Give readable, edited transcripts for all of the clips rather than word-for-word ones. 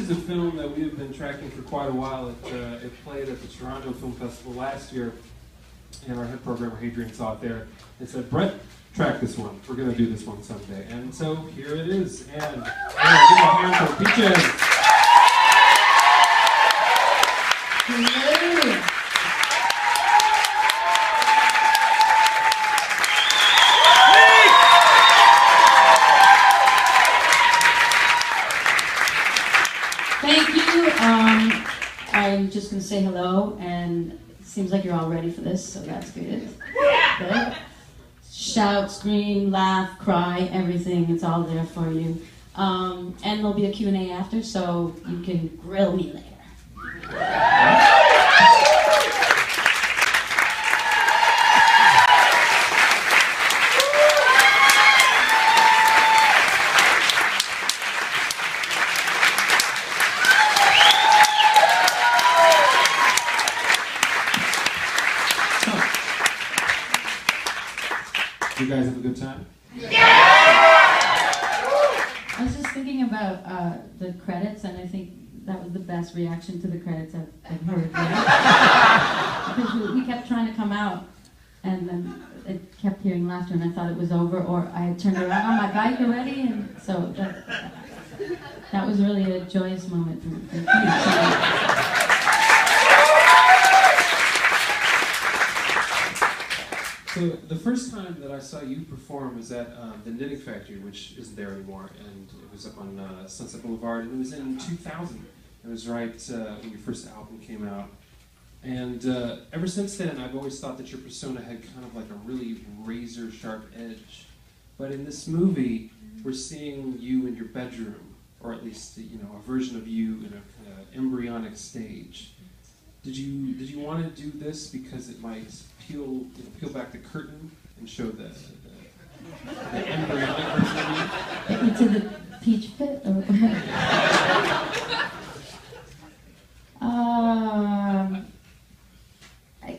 is a film that we have been tracking for quite a while. It played at the Toronto Film Festival last year, and our head programmer Hadrian saw it there and said, "Brett, track this one. We're going to do this one someday." And so here it is. And give a hand for Peaches. Hello. Thank you. I'm just going to say hello, and it seems like you're all ready for this, so that's good. Good. Shout, scream, laugh, cry, everything. It's all there for you. And there'll be a Q&A after, so you can grill me later. You guys have a good time? I was just thinking about the credits, and I think that was the best reaction to the credits I've heard. Right? Because we kept trying to come out, and then I kept hearing laughter, and I thought it was over, or I had turned around on my bike already, and so that was really a joyous moment for me. So the first time that I saw you perform was at the Knitting Factory, which isn't there anymore, and it was up on Sunset Boulevard, and it was in 2000. It was right when your first album came out. And ever since then, I've always thought that your persona had kind of like a really razor-sharp edge. But in this movie, we're seeing you in your bedroom, or at least a version of you in a kind of embryonic stage. Did you want to do this because it might peel back the curtain and show the embryonic version of you? Into the peach pit?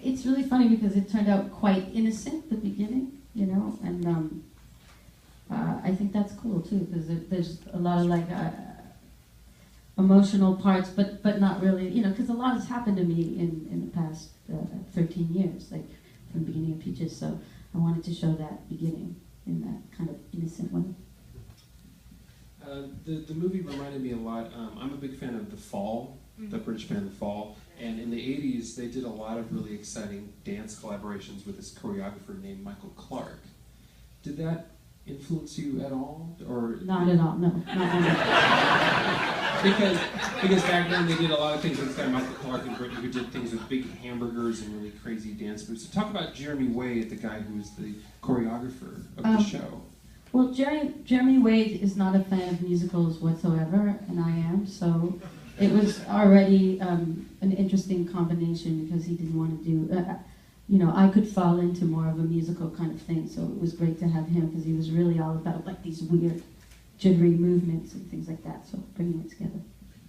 It's really funny because it turned out quite innocent at the beginning, and I think that's cool too, because there's a lot of emotional parts, but not really, because a lot has happened to me in the past 13 years, like from the beginning of Peaches, so I wanted to show that beginning in that kind of innocent way. The movie reminded me a lot, I'm a big fan of The Fall, the British band The Fall, and in the 80s they did a lot of really exciting dance collaborations with this choreographer named Michael Clark. Did that influence you at all, or not at all? No, not at all. because back then they did a lot of things with this guy Michael Clark in Britain, who did things with big hamburgers and really crazy dance moves. So talk about Jeremy Wade, the guy who was the choreographer of the show. Well, Jeremy Wade is not a fan of musicals whatsoever, and I am, so it was already an interesting combination because he didn't want to do. I could fall into more of a musical kind of thing, so it was great to have him because he was really all about like these weird, jittery movements and things like that. So bringing it together.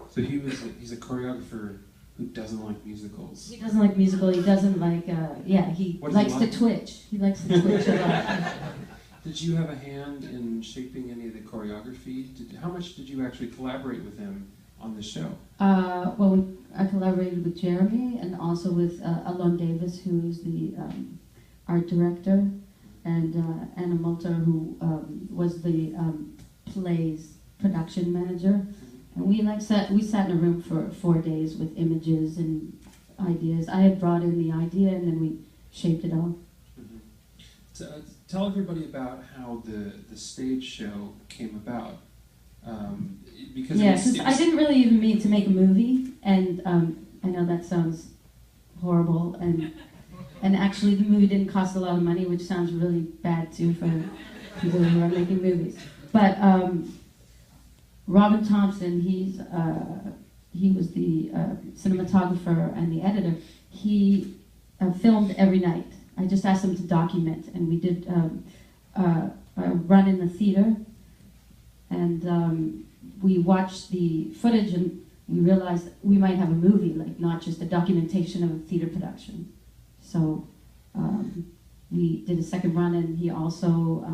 So he's a choreographer who doesn't like musicals. He doesn't like musical. He doesn't like. He likes to twitch. He likes to twitch a lot. Did you have a hand in shaping any of the choreography? How much did you actually collaborate with him on the show? I collaborated with Jeremy and also with Alon Davis, who is the art director, and Anna Multer, who was the play's production manager. And we sat in a room for 4 days with images and ideas. I had brought in the idea, and then we shaped it all. Mm-hmm. So, tell everybody about how the stage show came about. Because I didn't really even mean to make a movie, and I know that sounds horrible, and actually the movie didn't cost a lot of money, which sounds really bad too for people who are making movies. But Robin Thompson, he was the cinematographer and the editor. He filmed every night. I just asked him to document, and we did a run in the theater, and we watched the footage, and we realized we might have a movie, like not just a documentation of a theater production. So we did a second run, and he also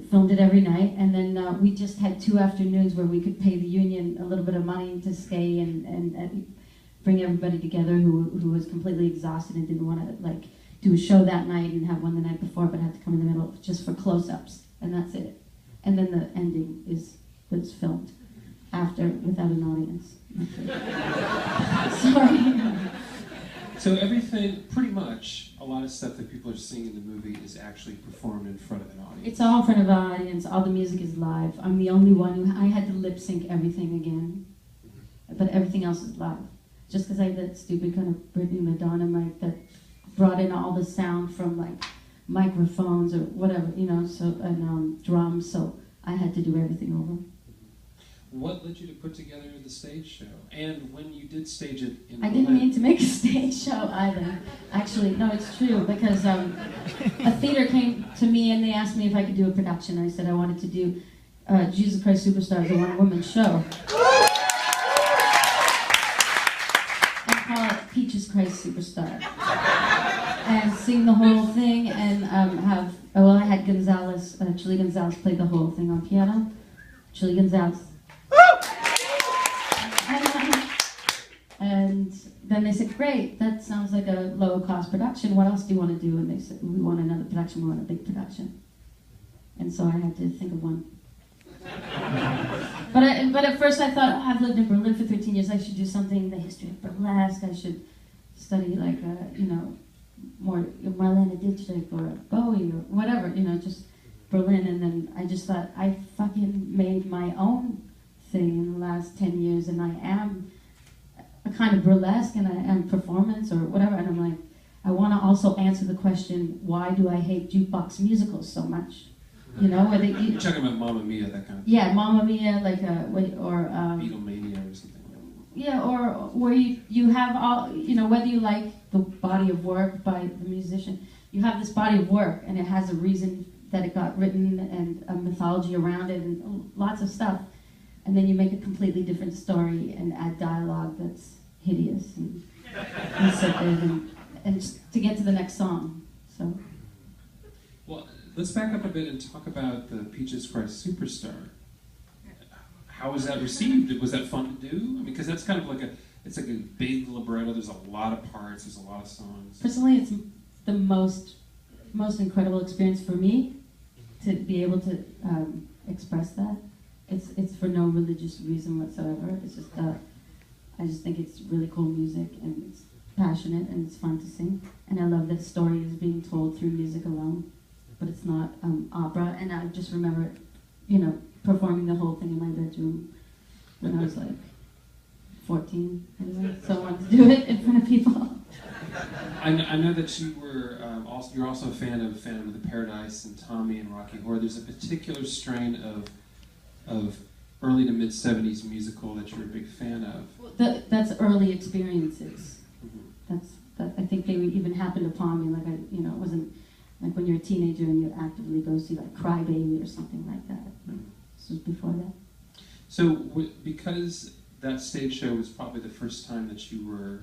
filmed it every night, and then we just had 2 afternoons where we could pay the union a little bit of money to stay and bring everybody together who was completely exhausted and didn't want to like do a show that night and have one the night before, but had to come in the middle just for close-ups, and that's it. And then the ending was filmed after without an audience. Sorry. So everything, pretty much, a lot of stuff that people are seeing in the movie is actually performed in front of an audience. It's all in front of an audience. All the music is live. I'm the only one I had to lip sync everything again, but everything else is live. Just because I had that stupid kind of Britney Madonna mic that brought in all the sound from like microphones or whatever, so and drums. So I had to do everything over. What led you to put together the stage show? And when you did stage it in I didn't mean to make a stage show either. Actually, no, it's true, because a theater came to me and they asked me if I could do a production. I said I wanted to do Jesus Christ Superstar as a one-woman show. And call it Peaches Christ Superstar. And sing the whole thing and I had Gonzalez, Chili Gonzalez played the whole thing on piano. Chili Gonzalez. And then they said, great, that sounds like a low-cost production. What else do you want to do? And they said, we want another production, we want a big production. And so I had to think of one. But at first I thought, I've lived in Berlin for 13 years, I should do something, the history of burlesque, I should study like, more Marlene Dietrich or Bowie or whatever, just Berlin. And then I just thought, I fucking made my own thing in the last 10 years, and I am a kind of burlesque and I am performance or whatever, and I'm like, I want to also answer the question, why do I hate jukebox musicals so much? Where they You're talking about Mamma Mia, that kind of thing. Yeah, Mamma Mia, like Beatlemania or something. Yeah, or where you have all, whether you like the body of work by the musician, you have this body of work and it has a reason that it got written and a mythology around it and lots of stuff. And then you make a completely different story and add dialogue that's hideous and insipid and just to get to the next song. So. Well, let's back up a bit and talk about the Peaches Christ Superstar. How was that received? Was that fun to do? I mean, because that's kind of like it's like a big libretto. There's a lot of parts. There's a lot of songs. Personally, it's the most incredible experience for me to be able to express that. It's for no religious reason whatsoever. It's just I just think it's really cool music and it's passionate and it's fun to sing. And I love that story is being told through music alone, but it's not opera. And I just remember, performing the whole thing in my bedroom when I was like 14. Anyway, so I wanted to do it in front of people. I know that you're also a fan of Phantom of the Paradise and Tommy and Rocky Horror. There's a particular strain of early to mid-70s musical that you're a big fan of. That's early experiences. Mm-hmm. I think they even happened upon me. Like it wasn't like when you're a teenager and you actively go see like Cry Baby or something like that. Mm-hmm. This was before that. So because that stage show was probably the first time that you were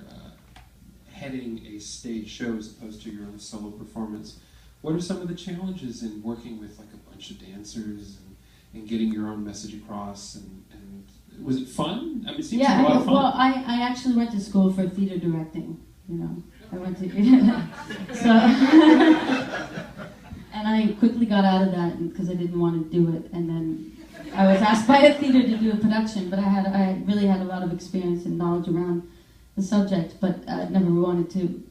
heading a stage show as opposed to your own solo performance, what are some of the challenges in working with like a bunch of dancers and getting your own message across? And was it fun? I mean, it seems like a lot of fun. Well, I actually went to school for theater directing. I went to so, and I quickly got out of that because I didn't want to do it. And then I was asked by a theater to do a production, but I really had a lot of experience and knowledge around the subject, but never wanted to.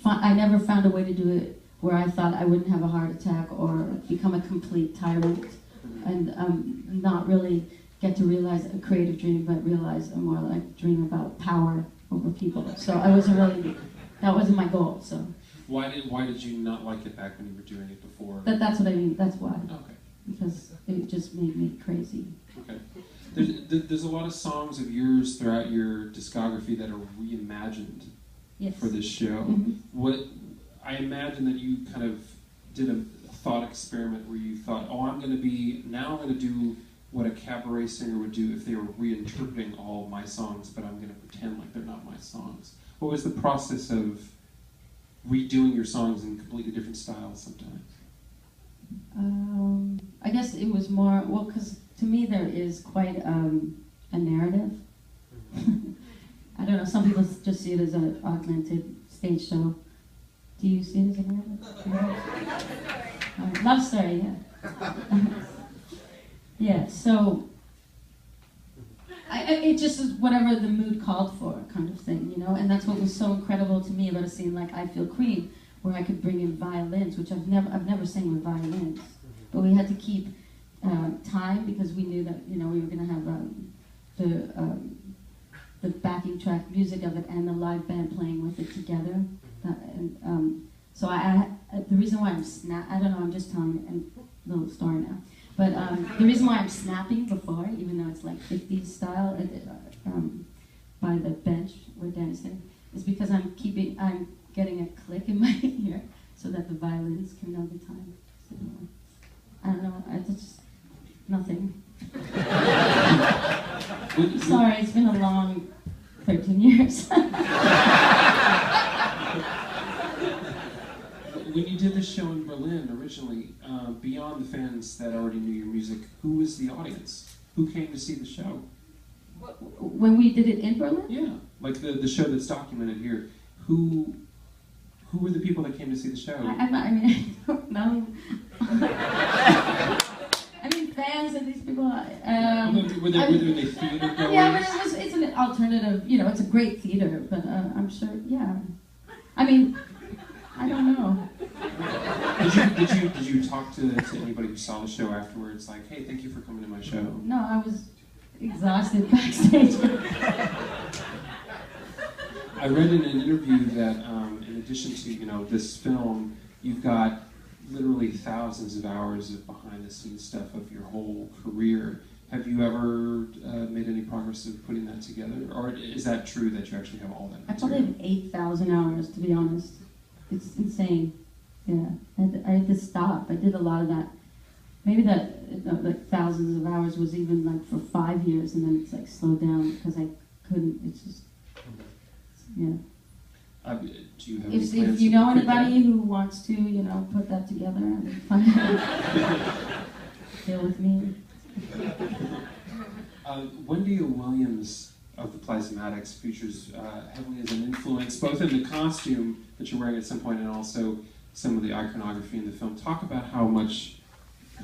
I never found a way to do it where I thought I wouldn't have a heart attack or become a complete tyrant, and not really get to realize a creative dream, but realize a more like dream about power over people. So that wasn't my goal. So why did you not like it back when you were doing it before? That's what I mean. That's why. Okay. Because it just made me crazy. Okay. There's a lot of songs of yours throughout your discography that are reimagined for this show. Mm-hmm. I imagine that you kind of did a thought experiment where you thought, I'm going to do what a cabaret singer would do if they were reinterpreting all my songs, but I'm going to pretend like they're not my songs. What was the process of redoing your songs in completely different styles sometimes? I guess it was more, well, because to me there is quite a narrative. I don't know, some people just see it as an augmented stage show. Do you see it as a narrative? Love story, yeah. Yeah, so it just is whatever the mood called for, kind of thing, you know. And that's what was so incredible to me about a scene like I Feel Cream, where I could bring in violins, which I've never sang with violins, but we had to keep time because we knew that, you know, we were going to have the backing track music of it and the live band playing with it together. So the reason why I don't know, I'm just telling a little story now. But the reason why I'm snapping before, even though it's like 50s style, by the bench where Danny's sitting, is because I'm getting a click in my ear so that the violins can know the time. So, I don't know, it's nothing. Sorry, it's been a long 13 years. When you did the show in Berlin originally, beyond the fans that already knew your music, who was the audience? Who came to see the show? When we did it in Berlin? Yeah, like the show that's documented here. Who were the people that came to see the show? I don't know. I mean, fans and these people. Were they theater goers? Yeah, but it's an alternative. You know, it's a great theater, but I'm sure. Yeah, I mean, I don't know. Did you talk to anybody who saw the show afterwards? Like, hey, thank you for coming to my show. No, I was exhausted backstage. I read in an interview that in addition to this film, you've got literally thousands of hours of behind-the-scenes stuff of your whole career. Have you ever made any progress of putting that together, or is that true that you actually have all that material? I probably have 8,000 hours, to be honest. It's insane. Yeah, I had to stop. I did a lot of that. Maybe that like thousands of hours was even like for 5 years, and then it's like slowed down because I couldn't. It's just yeah. Do you have any plans if you to know quit anybody who wants to, put that together and find deal with me. Wendy Williams of the Plasmatics features heavily as an influence, both in the costume that you're wearing at some point and also some of the iconography in the film. Talk about how much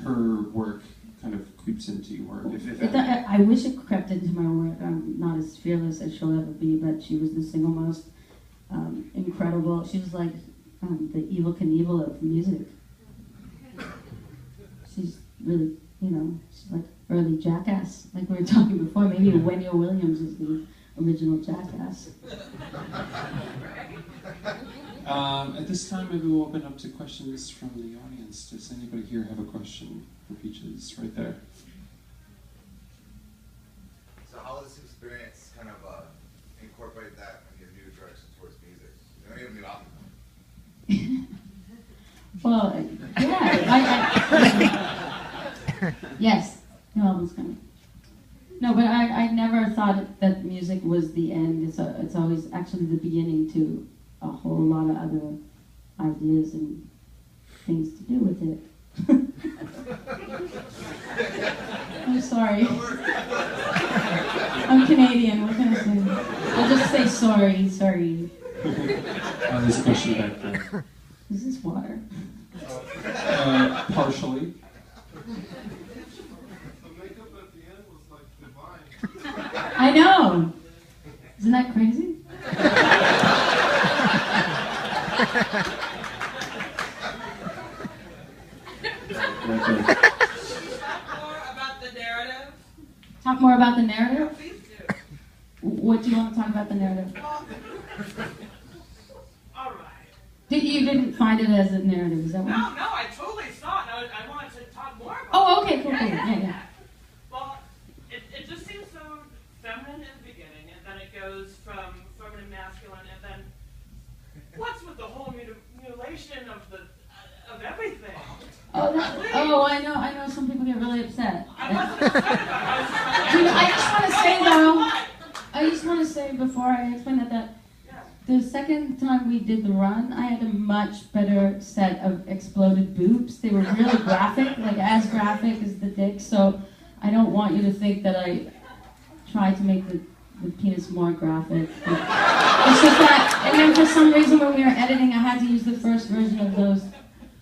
her work kind of creeps into your work. I wish it crept into my work. I'm not as fearless as she'll ever be, but she was the single most incredible. She was like the Evel Knievel of music. She's really, she's like early Jackass, like we were talking before. Maybe Wendy Williams is the original Jackass. At this time, maybe we'll open up to questions from the audience. Does anybody here have a question for Peaches? Right there. So how does this experience kind of incorporate that in your new direction towards music? You know, you have a new album. Well, yeah. Yes, new album's coming. No, but I never thought that music was the end. It's always actually the beginning to a whole lot of other ideas and things to do with it. I'm sorry. I'm Canadian, what can I say? I'll just say sorry. There's a question back there. Is this water? Partially. The makeup at the end was like divine. I know! Isn't that crazy? Talk more about the narrative? Please do. What do you want to talk about the narrative? All right. You didn't find it as a narrative, is that what? No, I totally saw it. I wanted to talk more about Oh, it. okay, cool. Yeah. Well, it just seems so feminine in the beginning, and then it goes from feminine, masculine, and then what's with the whole mutilation of everything? Oh, I know. Some people get really upset. I wasn't upset about it. I just want to say though. I just want to say before I explain that Yeah. The second time we did the run, I had a much better set of exploded boobs. They were really graphic, like as graphic as the dick. So I don't want you to think that I tried to make the penis more graphic. It's just that, and then for some reason when we were editing, I had to use the first version of those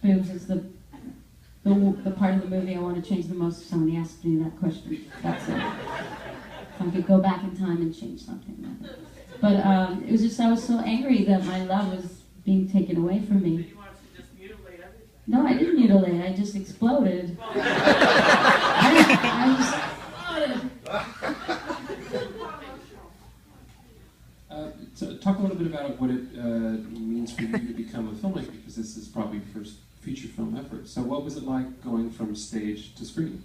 boobs. It's the part of the movie I want to change the most if somebody asks me that question. That's it. If I could go back in time and change something. But it was just, I was so angry that my love was being taken away from me. You wanted to just mutilate everything. No, I didn't mutilate, I just exploded. I just exploded. So talk a little bit about what it means for you to become a filmmaker, because this is probably your first feature film effort. So what was it like going from stage to screen?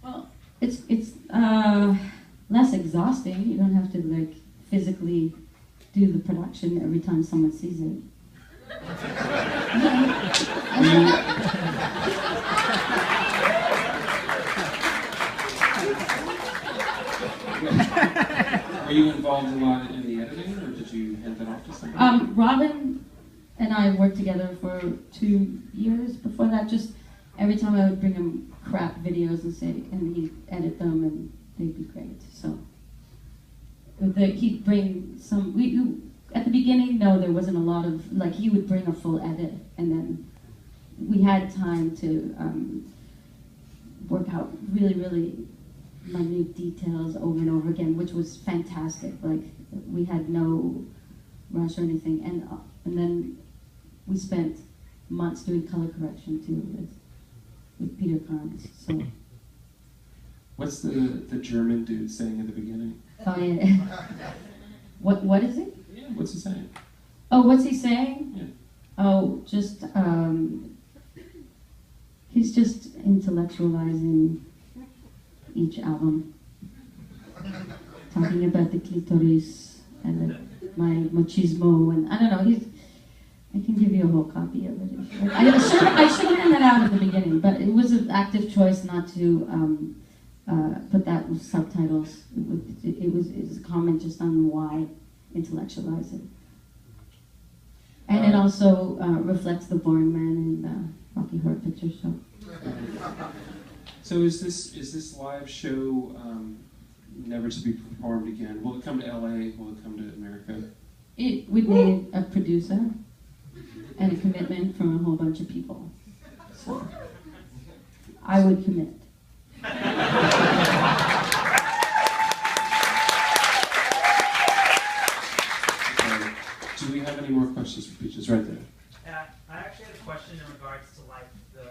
Well, it's less exhausting. You don't have to like physically do the production every time someone sees it. Were you involved a lot in the editing, or did you hand that off to someone? Robin and I worked together for 2 years. Before that, just every time I would bring him crap videos and he'd edit them and they'd be great. So he'd bring some. At the beginning, no, there wasn't a lot of like. He would bring a full edit, and then we had time to work out really, really minute details over and over again, which was fantastic. Like we had no rush or anything, and then we spent months doing color correction too with Peter Carnes. So What's the German dude saying at the beginning? oh yeah, what is it? Yeah, what's he saying? Oh, what's he saying? Yeah. Oh, just he's just intellectualizing each album, talking about the clitoris and my machismo, and I don't know. I can give you a whole copy of it. I should have had that out at the beginning, but it was an active choice not to put that with subtitles. It was a comment just on why intellectualize it, and it also reflects the boring man in the Rocky Horror Picture Show. So is this live show never to be performed again? Will it come to LA? Will it come to America? It would need a producer and a commitment from a whole bunch of people. So I would commit. Do we have any more questions for Peaches? Right there. I actually had a question in regards to like the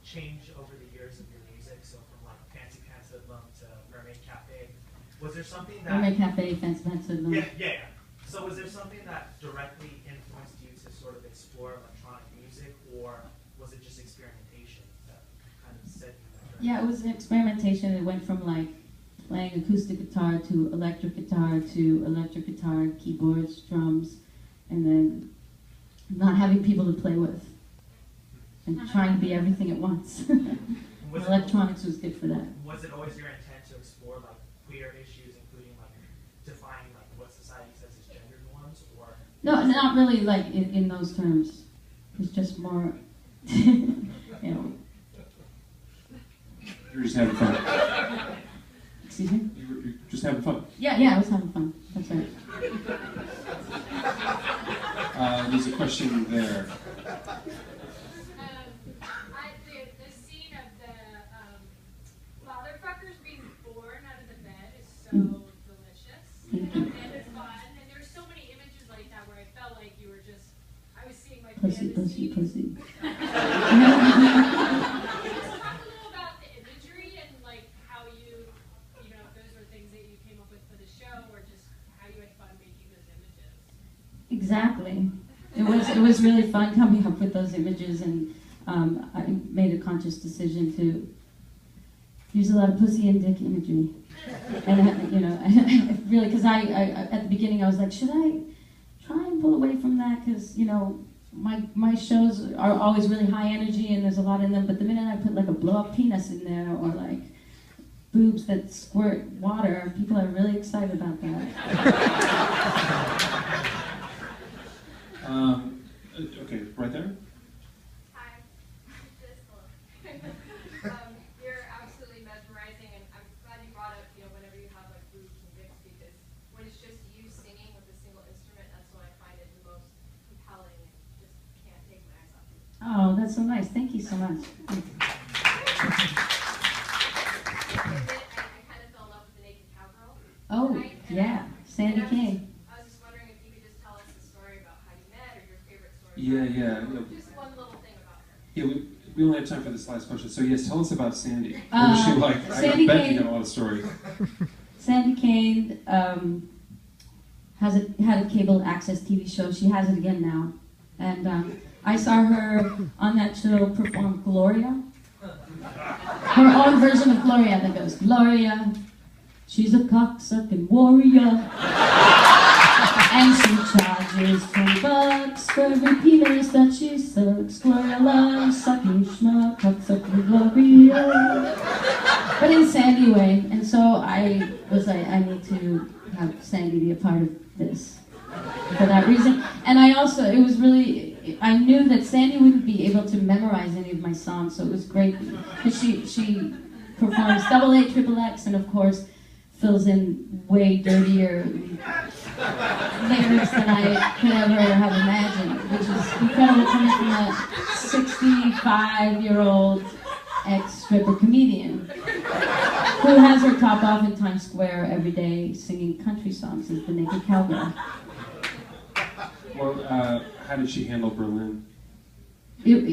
change over the years of your music. So from like Fancy Pants Hoodlum to Mermaid Cafe, was there something that Mermaid Cafe, Fancy Pants Hoodlum. Yeah. So was there something that directly influenced you to sort of explore electronic music, or was it just experimentation that kind of set you that direction? Yeah, it was an experimentation. It went from like playing acoustic guitar to electric guitar, keyboards, drums, and then not having people to play with and trying to be everything at once. Electronics was good for that. Was it always your intent to explore like queer issues, including like defining like what society says is gender norms, or? No, not really like in those terms. It's just more, you know. You were just having fun. Excuse me? You were just having fun. Yeah, I was having fun. That's right. There's a question there. The scene of the motherfuckers being born out of the bed is so delicious and fun. And there's so many images like that where I felt like you were just, I was seeing my Pussy. Just talk a little about the imagery and like how you know, if those were things that you came up with for the show, or just how you had fun making those images. Exactly. It was really fun coming up with those images, and I made a conscious decision to use a lot of pussy and dick imagery. And you know, really, because I at the beginning I was like, should I try and pull away from that? Because you know, my shows are always really high energy and there's a lot in them. But the minute I put like a blow up penis in there, or like boobs that squirt water. People are really excited about that. Okay, right there. Hi, you're absolutely mesmerizing, and I'm glad you brought up, whenever you have like boobs and dicks, because when it's just you singing with a single instrument, that's when I find it the most compelling, and just can't take my eyes off you. Oh, that's so nice. Thank you so much. I kind of fell in love with the Naked Cowgirl. Oh, tonight, and yeah, Sandy Kane. I was just wondering if you could just tell us the story about how you met, or your favorite story. Yeah. Just one little thing about her. Yeah, we only have time for this last question. So yes, tell us about Sandy. What was she like? Sandy I bet Kane- you got a lot of stories. Sandy Kane had a cable access TV show. She has it again now. And I saw her on that show perform Gloria. Her own version of Gloria that goes, Gloria, she's a cocksucking warrior. And she charges $20 for every penis that she sucks. Gloria loves sucking schmuck, cocksucking Gloria. But in Sandy way. And so I was like, I need to have Sandy be a part of this for that reason. And I also, it was really, I knew that Sandy wouldn't be able to memorize any of my songs, so it was great because she performs double A, triple X, and of course fills in way dirtier lyrics than I could ever have imagined, which is incredible coming from a 65-year-old ex-stripper comedian who has her top off in Times Square every day singing country songs as the Naked Cowgirl. Well, how did she handle Berlin? It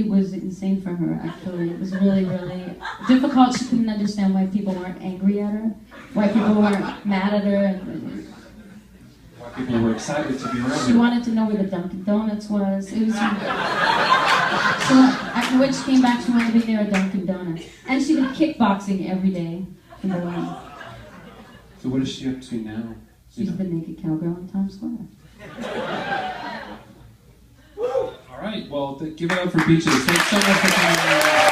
was insane for her, actually. It was really, really difficult. She couldn't understand why people weren't angry at her, why people weren't mad at her. And Why people were excited to be around she her? wanted to know where the Dunkin' Donuts was. It was so after which came back, she wanted to be near a Dunkin' Donuts. And she did kickboxing every day in Berlin. So what is she up to now? She's the Naked Cowgirl in Times Square. All right, well, give it up for Beaches. Thanks so much for coming.